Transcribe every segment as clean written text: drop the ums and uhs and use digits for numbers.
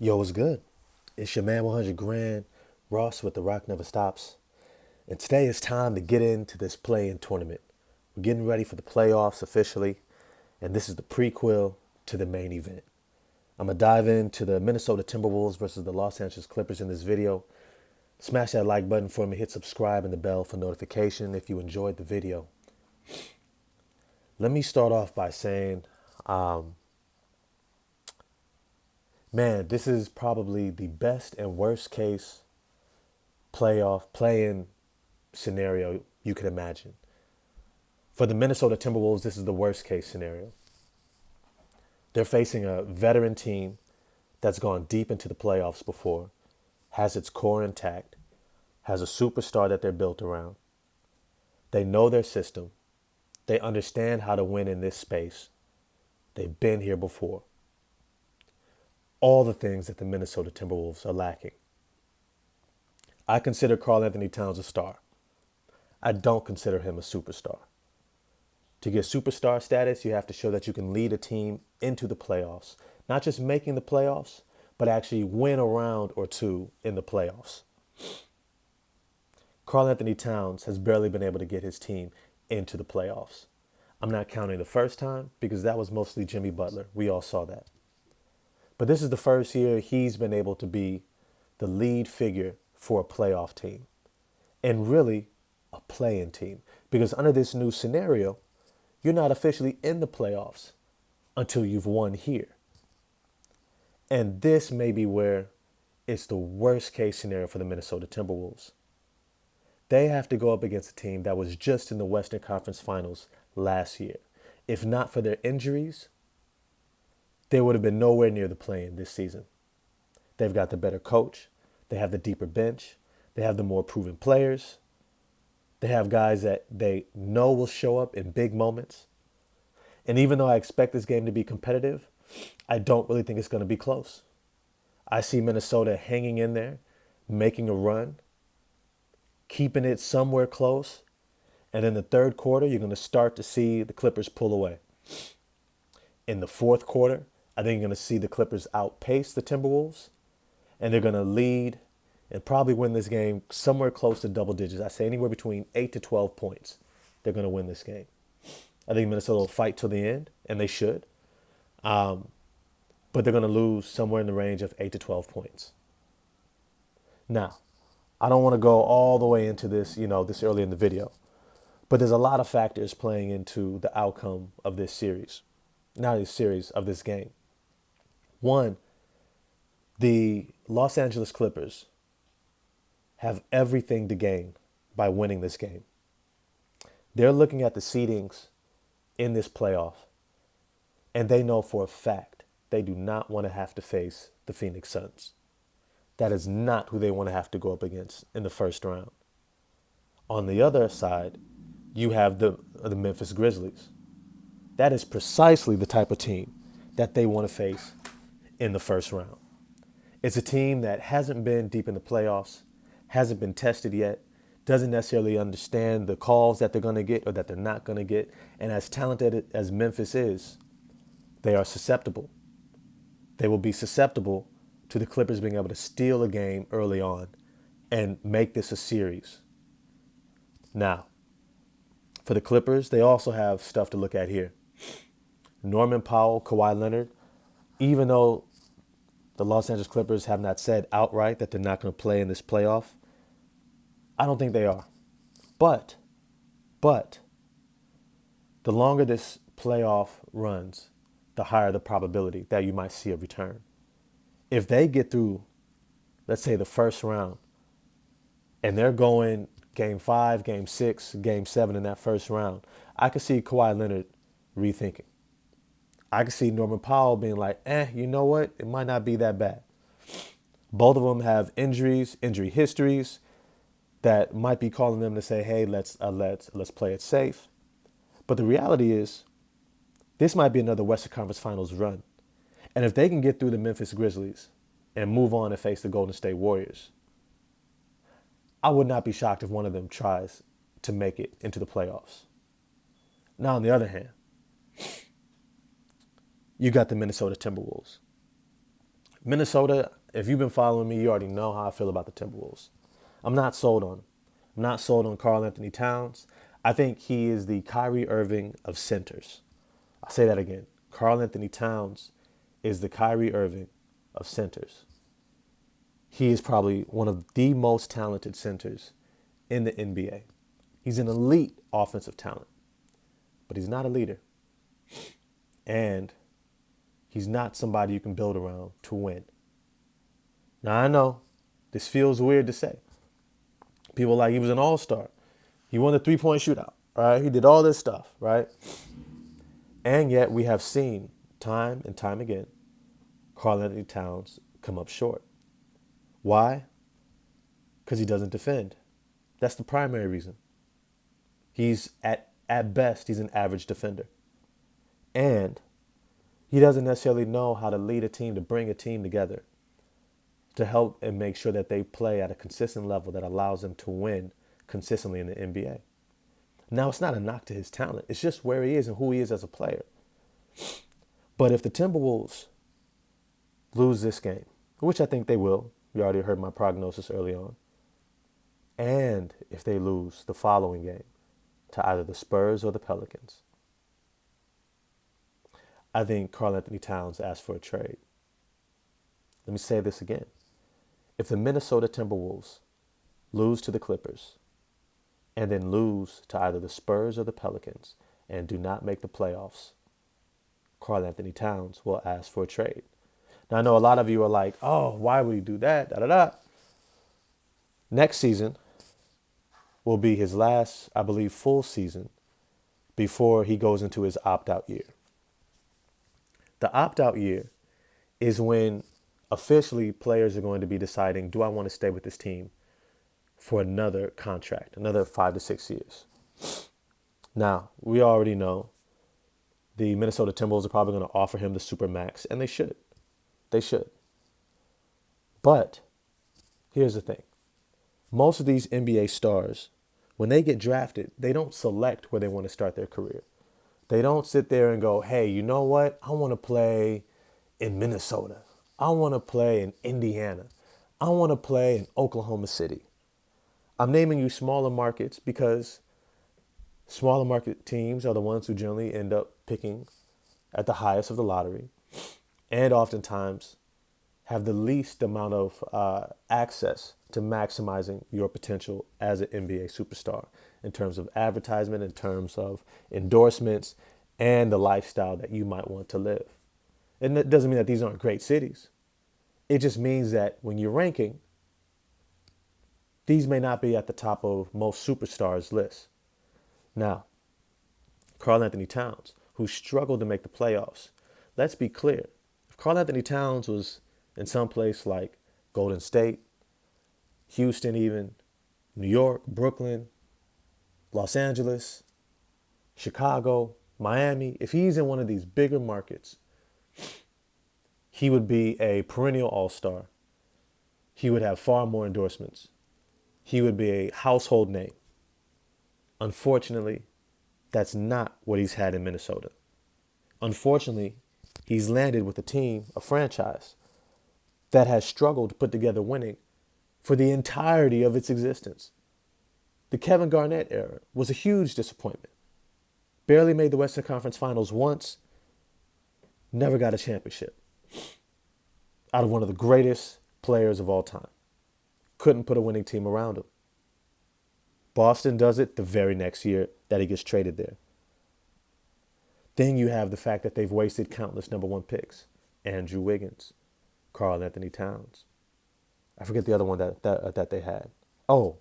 Yo, what's good? It's your man 100 Grand, Ross with The Rock Never Stops. And today it's time to get into this play-in tournament. We're getting ready for the playoffs officially, and this is the prequel to the main event. I'm going to dive into the Minnesota Timberwolves versus the Los Angeles Clippers in this video. Smash that like button for me, hit subscribe and the bell for notification if you enjoyed the video. Let me start off by saying, man, this is probably the best and worst case playoff play-in scenario you could imagine. For the Minnesota Timberwolves, this is the worst case scenario. They're facing a veteran team that's gone deep into the playoffs before, has its core intact, has a superstar that they're built around. They know their system. They understand how to win in this space. They've been here before. All the things that the Minnesota Timberwolves are lacking. I consider Karl Anthony Towns a star. I don't consider him a superstar. To get superstar status, you have to show that you can lead a team into the playoffs. Not just making the playoffs, but actually win a round or two in the playoffs. Karl Anthony Towns has barely been able to get his team into the playoffs. I'm not counting the first time because that was mostly Jimmy Butler. We all saw that. But this is the first year he's been able to be the lead figure for a playoff team. And really, a play-in team. Because under this new scenario, you're not officially in the playoffs until you've won here. And this may be where it's the worst case scenario for the Minnesota Timberwolves. They have to go up against a team that was just in the Western Conference Finals last year. If not for their injuries, they would have been nowhere near the play-in this season. They've got the better coach. They have the deeper bench. They have the more proven players. They have guys that they know will show up in big moments. And even though I expect this game to be competitive, I don't really think it's going to be close. I see Minnesota hanging in there, making a run, keeping it somewhere close. And in the third quarter, you're going to start to see the Clippers pull away. In the fourth quarter, I think you're going to see the Clippers outpace the Timberwolves. And they're going to lead and probably win this game somewhere close to double digits. I say anywhere between 8 to 12 points. They're going to win this game. I think Minnesota will fight till the end, and they should. But they're going to lose somewhere in the range of 8 to 12 points. Now, I don't want to go all the way into this, this early in the video. But there's a lot of factors playing into the outcome of this series. Not this series, of this game. One, the Los Angeles Clippers have everything to gain by winning this game. They're looking at the seedings in this playoff, and they know for a fact they do not want to have to face the Phoenix Suns. That is not who they want to have to go up against in the first round. On the other side, you have the Memphis Grizzlies. That is precisely the type of team that they want to face in the first round. It's a team that hasn't been deep in the playoffs, hasn't been tested yet, doesn't necessarily understand the calls that they're going to get or that they're not going to get. And as talented as Memphis is, they are susceptible. They will be susceptible to the Clippers being able to steal a game early on and make this a series. Now, for the Clippers, they also have stuff to look at here. Norman Powell, Kawhi Leonard, even though the Los Angeles Clippers have not said outright that they're not going to play in this playoff, I don't think they are. But, the longer this playoff runs, the higher the probability that you might see a return. If they get through, let's say, the first round, and they're going game 5, game 6, game 7 in that first round, I could see Kawhi Leonard rethinking. I could see Norman Powell being like, you know what? It might not be that bad. Both of them have injuries, injury histories that might be calling them to say, hey, let's play it safe. But the reality is, this might be another Western Conference Finals run. And if they can get through the Memphis Grizzlies and move on and face the Golden State Warriors, I would not be shocked if one of them tries to make it into the playoffs. Now, on the other hand, you got the Minnesota Timberwolves. Minnesota, if you've been following me, you already know how I feel about the Timberwolves. I'm not sold on him. I'm not sold on Karl Anthony Towns. I think he is the Kyrie Irving of centers. I'll say that again. Karl Anthony Towns is the Kyrie Irving of centers. He is probably one of the most talented centers in the NBA. He's an elite offensive talent, but he's not a leader. And he's not somebody you can build around to win. Now, I know this feels weird to say. People like he was an all-star. He won the three-point shootout, right? He did all this stuff, right? And yet we have seen time and time again Karl Anthony Towns come up short. Why? Because he doesn't defend. That's the primary reason. He's at best, he's an average defender. And he doesn't necessarily know how to lead a team, to bring a team together, to help and make sure that they play at a consistent level that allows them to win consistently in the NBA. Now, it's not a knock to his talent. It's just where he is and who he is as a player. But if the Timberwolves lose this game, which I think they will, you already heard my prognosis early on, and if they lose the following game to either the Spurs or the Pelicans, I think Karl Anthony Towns asked for a trade. Let me say this again. If the Minnesota Timberwolves lose to the Clippers and then lose to either the Spurs or the Pelicans and do not make the playoffs, Karl Anthony Towns will ask for a trade. Now, I know a lot of you are like, oh, why would he do that? Da, da, da. Next season will be his last, I believe, full season before he goes into his opt-out year. The opt-out year is when officially players are going to be deciding, do I want to stay with this team for another contract, another 5 to 6 years? Now, we already know the Minnesota Timberwolves are probably going to offer him the Supermax, and they should. They should. But here's the thing. Most of these NBA stars, when they get drafted, they don't select where they want to start their career. They don't sit there and go, hey, you know what? I want to play in Minnesota. I want to play in Indiana. I want to play in Oklahoma City. I'm naming you smaller markets because smaller market teams are the ones who generally end up picking at the highest of the lottery and oftentimes have the least amount of access to maximizing your potential as an NBA superstar in terms of advertisement, in terms of endorsements, and the lifestyle that you might want to live. And that doesn't mean that these aren't great cities. It just means that when you're ranking, these may not be at the top of most superstars' lists. Now, Karl Anthony Towns, who struggled to make the playoffs, let's be clear. If Karl Anthony Towns was in some place like Golden State, Houston even, New York, Brooklyn, Los Angeles, Chicago, Miami, if he's in one of these bigger markets, he would be a perennial all-star. He would have far more endorsements. He would be a household name. Unfortunately, that's not what he's had in Minnesota. Unfortunately, he's landed with a team, a franchise, that has struggled to put together winning for the entirety of its existence. The Kevin Garnett era was a huge disappointment. Barely made the Western Conference Finals once, never got a championship. Out of one of the greatest players of all time. Couldn't put a winning team around him. Boston does it the very next year that he gets traded there. Then you have the fact that they've wasted countless number one picks. Andrew Wiggins, Karl Anthony Towns. I forget the other one that they had. Oh,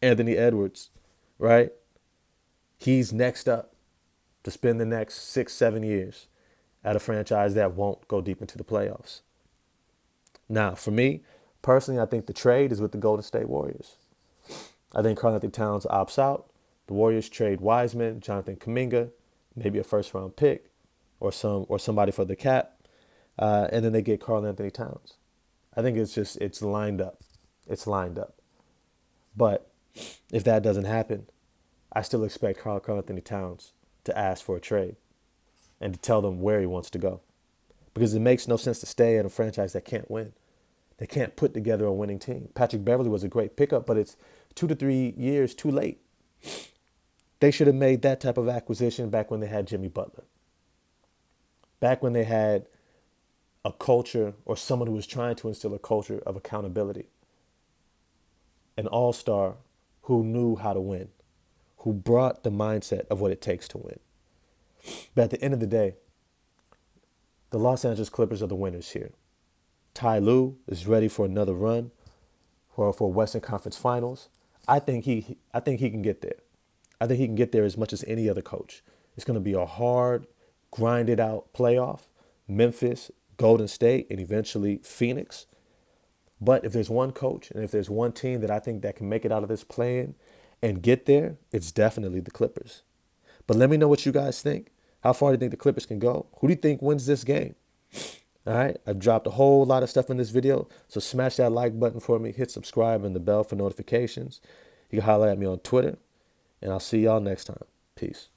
Anthony Edwards, right? He's next up to spend the next 6-7 years at a franchise that won't go deep into the playoffs. Now, for me, personally, I think the trade is with the Golden State Warriors. I think Karl Anthony Towns opts out. The Warriors trade Wiseman, Jonathan Kuminga, maybe a first-round pick or somebody for the cap, and then they get Karl Anthony Towns. I think it's lined up. It's lined up. But if that doesn't happen, I still expect Karl Anthony Towns to ask for a trade and to tell them where he wants to go. because it makes no sense to stay at a franchise that can't win. They can't put together a winning team. Patrick Beverley was a great pickup, but it's 2 to 3 years too late. They should have made that type of acquisition back when they had Jimmy Butler. Back when they had a culture, or someone who was trying to instill a culture of accountability. An all-star who knew how to win, who brought the mindset of what it takes to win. But at the end of the day, the Los Angeles Clippers are the winners here. Ty Lue is ready for another run for Western Conference Finals. I think he can get there. I think he can get there as much as any other coach. It's going to be a hard, grinded out playoff. Memphis, Golden State, and eventually Phoenix. But if there's one coach and if there's one team that I think that can make it out of this play-in and get there, it's definitely the Clippers. But let me know what you guys think. How far do you think the Clippers can go? Who do you think wins this game? All right, I've dropped a whole lot of stuff in this video, so smash that like button for me, hit subscribe and the bell for notifications. You can holler at me on Twitter, and I'll see y'all next time. Peace.